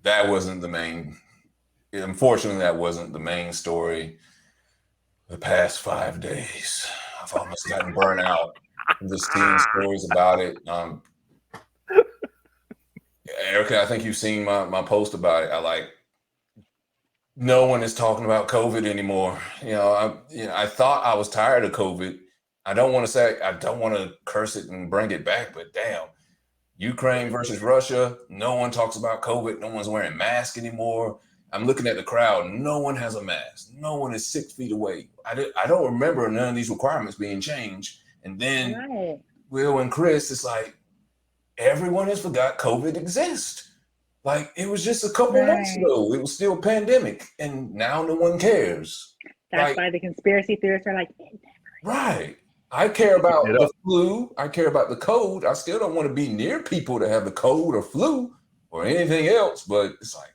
that wasn't the main. Unfortunately, that wasn't the main story. The past 5 days, I've almost gotten burnt out. I'm just seeing stories about it. Erica, I think you've seen my post about it. No one is talking about COVID anymore. I thought I was tired of COVID. I don't want to curse it and bring it back, but damn, Ukraine versus Russia, no one talks about COVID. No one's wearing masks anymore. I'm looking at the crowd. No one has a mask. No one is 6 feet away. I don't remember none of these requirements being changed. And then Will and Chris, it's like everyone has forgot COVID exists. Like it was just a couple months ago. It was still a pandemic, and now no one cares. That's why the conspiracy theorists are like, right. I care about the flu. I care about the cold. I still don't want to be near people that have the cold or flu or anything else. But it's like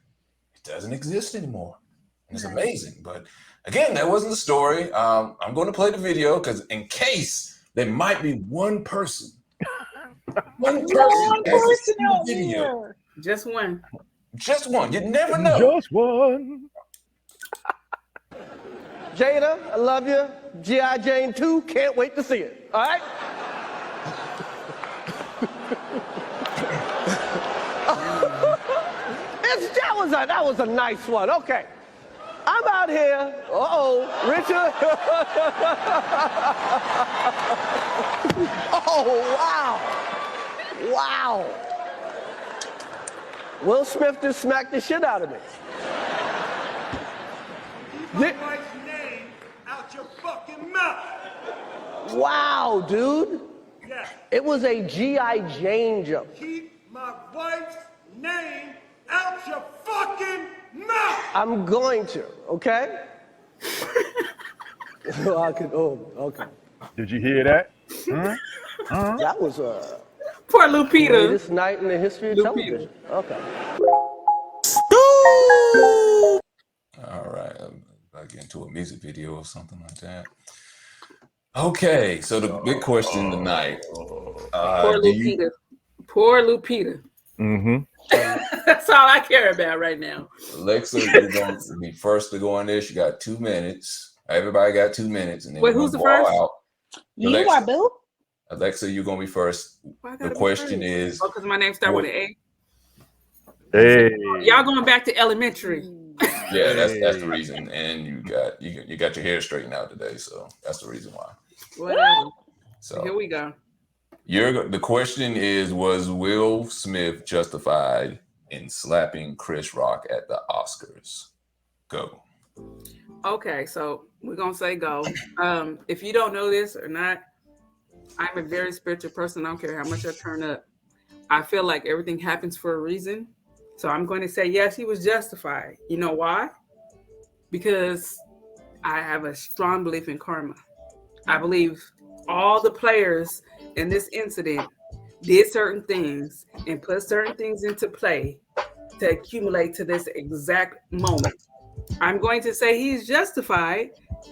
it doesn't exist anymore. And it's amazing. But again, that wasn't the story. I'm going to play the video because in case there might be one person. One person out here. Just one. Just one. You never know. Just one. Jada, I love you. G.I. Jane 2, can't wait to see it. All right? that was a nice one. Okay. I'm out here. Richard. Oh, wow. Wow. Will Smith just smacked the shit out of me. Keep my wife's name out your fucking mouth. Wow, dude. Yeah. It was a G.I. Jane joke. Keep my wife's name out your fucking mouth. I'm going to, okay? Okay. Did you hear that? That was poor Lupita. Greatest night in the history of television. Okay. All right. I get into a music video or something like that. Okay, so the big question tonight. Poor Lupita. Poor Lupita. Mm-hmm. That's all I care about right now. Alexa, you're going to be first to go on this. You got 2 minutes. Everybody got 2 minutes. And then wait, who's the first? Out. You are, boo. Alexa, you're going to be first. The question is... because my name starts with an A. Hey. Y'all going back to elementary. Yeah, that's the reason. And you got your hair straightened out today, so that's the reason why. Whatever. So here we go. The question is, was Will Smith justified in slapping Chris Rock at the Oscars? Go. Okay, so we're gonna say go. If you don't know this or not, I'm a very spiritual person. I don't care how much I turn up. I feel like everything happens for a reason. So I'm going to say yes, he was justified. You know why? Because I have a strong belief in karma. I believe all the players in this incident did certain things and put certain things into play to accumulate to this exact moment. I'm going to say he's justified,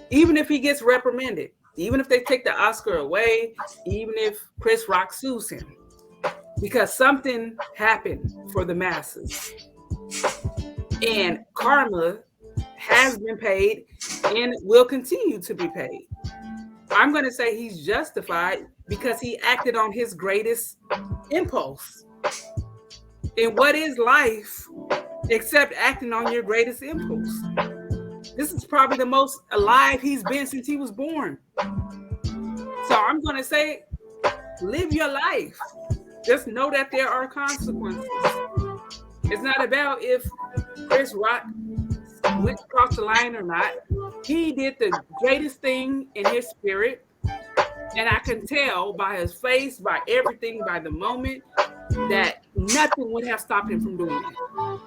even if he gets reprimanded, even if they take the Oscar away, even if Chris Rock sues him, because something happened for the masses. And karma has been paid and will continue to be paid. I'm going to say he's justified because he acted on his greatest impulse. And what is life except acting on your greatest impulse? This is probably the most alive he's been since he was born. So I'm going to say, live your life. Just know that there are consequences. It's not about if Chris Rock went across the line or not. He did the greatest thing in his spirit. And I can tell by his face, by everything, by the moment, that nothing would have stopped him from doing it.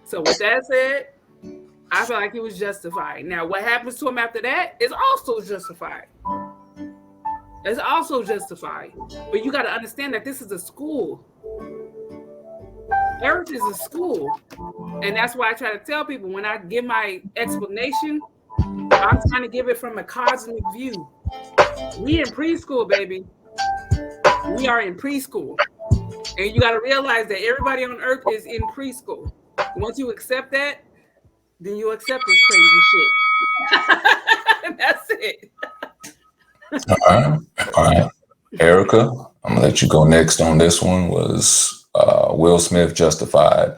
So with that said, I feel like he was justified. Now, what happens to him after that is also justified. It's also justified. But you got to understand that this is a school. Earth is a school. And that's why I try to tell people when I give my explanation, I'm trying to give it from a cosmic view. We in preschool, baby. We are in preschool. And you got to realize that everybody on earth is in preschool. Once you accept that, then you accept this crazy shit. That's it. All right. All right. Erica, I'm gonna let you go next on this one. Was Will Smith justified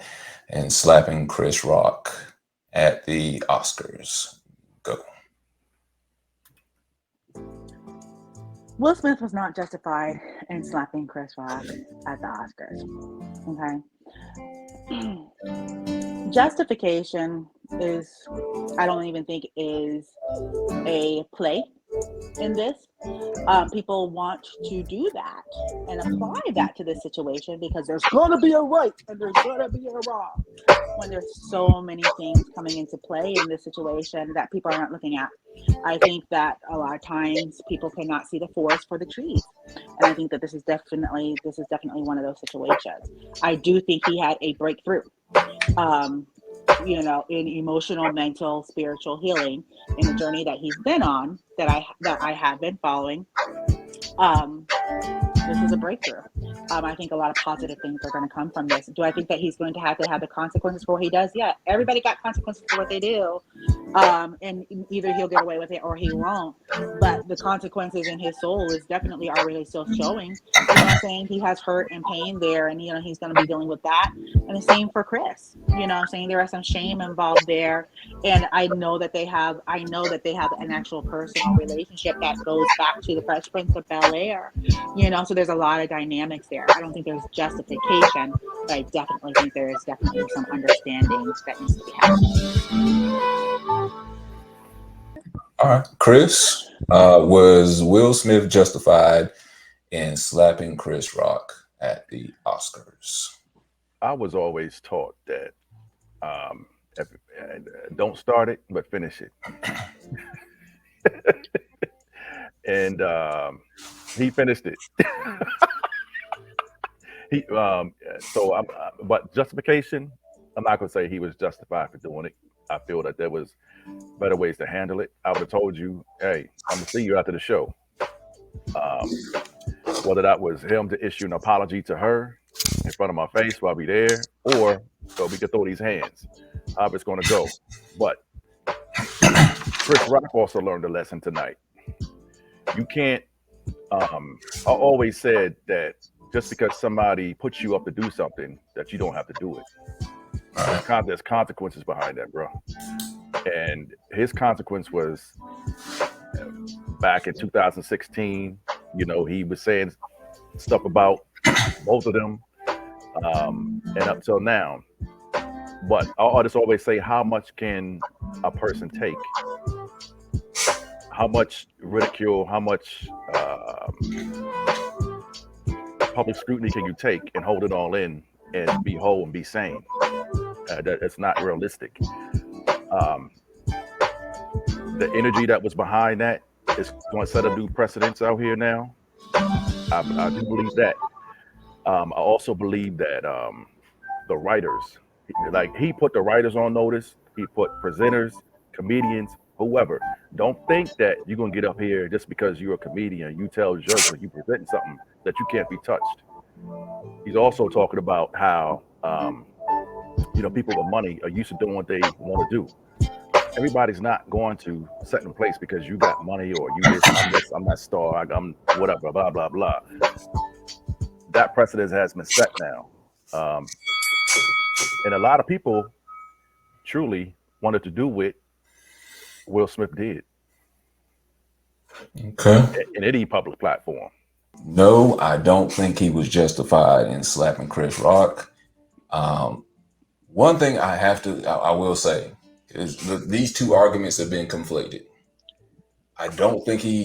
in slapping Chris Rock at the Oscars? Go. Will Smith was not justified in slapping Chris Rock at the Oscars. Okay. Justification is, I don't even think is a play in this. People want to do that and apply that to this situation because there's gonna be a right and there's gonna be a wrong when there's so many things coming into play in this situation that people are not looking at. I think that a lot of times people cannot see the forest for the trees, and I think that this is definitely one of those situations. I do think he had a breakthrough. In emotional, mental, spiritual healing in a journey that he's been on, that I have been following. This is a breakthrough. I think a lot of positive things are going to come from this. Do I think that he's going to have the consequences for what he does? Yeah, everybody got consequences for what they do. And either he'll get away with it or he won't. But the consequences in his soul are really still showing. You know what I'm saying? He has hurt and pain there, and he's going to be dealing with that. And the same for Chris. You know what I'm saying? There is some shame involved there. And I know that they have an actual personal relationship that goes back to the Fresh Prince of Bel-Air. So there's a lot of dynamics there. I don't think there's justification, but I definitely think there is definitely some understanding that needs to be happening. All right, Chris, was Will Smith justified in slapping Chris Rock at the Oscars? I was always taught that don't start it, but finish it. And he finished it. But justification, I'm not going to say he was justified for doing it. I feel that there was better ways to handle it. I would have told you, hey, I'm going to see you after the show. Whether that was him to issue an apology to her in front of my face while we there, or so we could throw these hands. How it's going to go. But Chris Rock also learned a lesson tonight. You can't, I always said that just because somebody puts you up to do something, that you don't have to do it. There's consequences behind that, bro. And his consequence was back in 2016, he was saying stuff about both of them, and up till now. But I just always say, how much can a person take? How much ridicule, how much public scrutiny can you take and hold it all in and be whole and be sane? It's not realistic. The energy that was behind that is going to set a new precedence out here now. I do believe that. I also believe that the writers, he put the writers on notice. He put presenters, comedians, whoever. Don't think that you're going to get up here just because you're a comedian, you tell jokes, or you present something that you can't be touched. He's also talking about how, people with money are used to doing what they want to do. Everybody's not going to set in place because you got money or you I'm that star, I'm whatever, blah, blah, blah. That precedent has been set now. And a lot of people truly wanted to do what Will Smith did. Okay. In any public platform. No, I don't think he was justified in slapping Chris Rock. One thing I will say is these two arguments have been conflated. I don't think he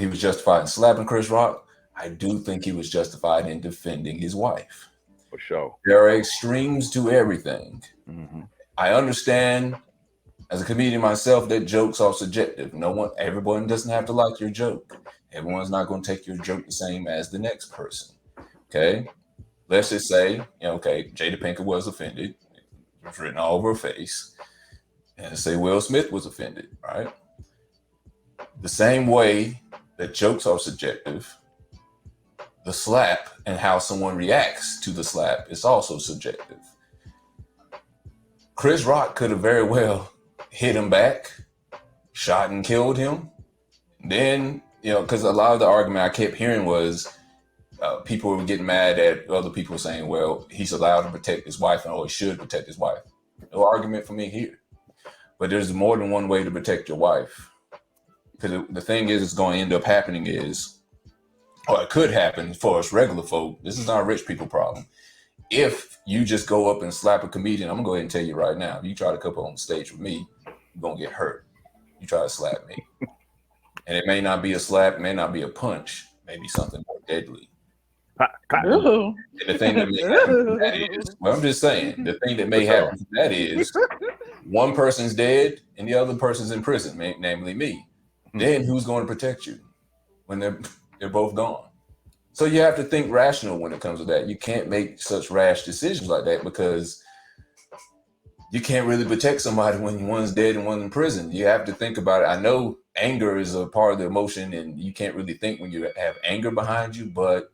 was justified in slapping Chris Rock. I do think he was justified in defending his wife. For sure. There are extremes to everything. Mm-hmm. I understand as a comedian myself that jokes are subjective. Everyone doesn't have to like your joke. Everyone's not going to take your joke the same as the next person. Okay. Let's just say, Jada Pinkett was offended. It was written all over her face. And say Will Smith was offended, right? The same way that jokes are subjective, the slap and how someone reacts to the slap is also subjective. Chris Rock could have very well hit him back, shot and killed him. Then, because a lot of the argument I kept hearing was people were getting mad at other people saying, well, he's allowed to protect his wife or he should protect his wife. No argument for me here. But there's more than one way to protect your wife. Because the thing is, it's going to end up happening is, or it could happen for us regular folk. This is not a rich people problem. If you just go up and slap a comedian, I'm going to go ahead and tell you right now, if you try to come on stage with me, you're going to get hurt. You try to slap me. And it may not be a slap, it may not be a punch, maybe something more deadly. Ooh. And the thing that may happen from that is, well, I'm just saying, the thing that may happen from that is one person's dead and the other person's in prison, namely me. Then who's going to protect you when they're both gone? So you have to think rational when it comes to that. You can't make such rash decisions like that because you can't really protect somebody when one's dead and one's in prison. You have to think about it. I know anger is a part of the emotion and you can't really think when you have anger behind you, but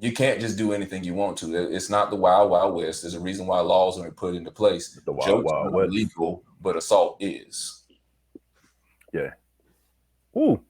you can't just do anything you want to. It's not the Wild Wild West. There's a reason why laws are put into place. The Wild Wild West. Illegal, but assault is. Yeah. Ooh,